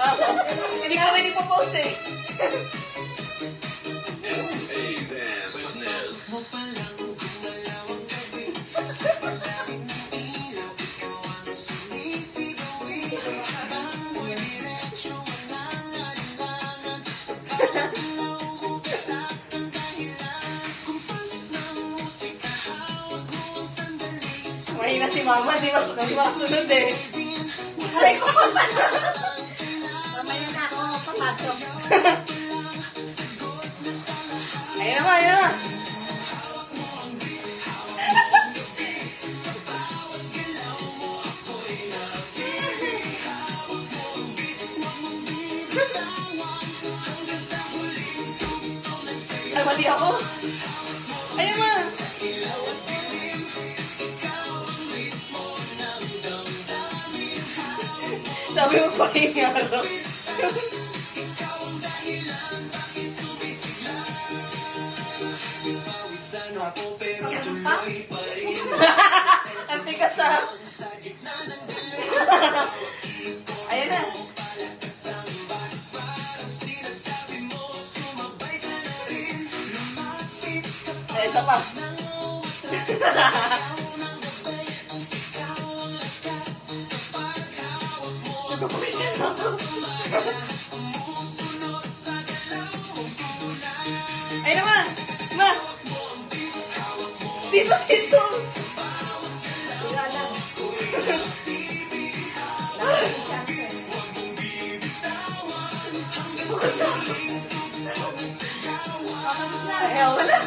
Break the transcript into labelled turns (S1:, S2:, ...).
S1: Hindi ka pwede po-post eh.
S2: Hey there, business.
S1: Mahina si mama, di ba sunod eh. Aray ko pa na.
S3: Mamaya na ako papasok.
S1: Ayun naman, ayun naman. Ay, mali ako. Ayun naman. Sabi mo pa hinga lang. Ang tikas ah. Ayan na. Ay, isa pa. Nagpapawisin ako. Ay naman! Ma! Dito, dito!
S3: Wala lang.
S1: Ay, wala.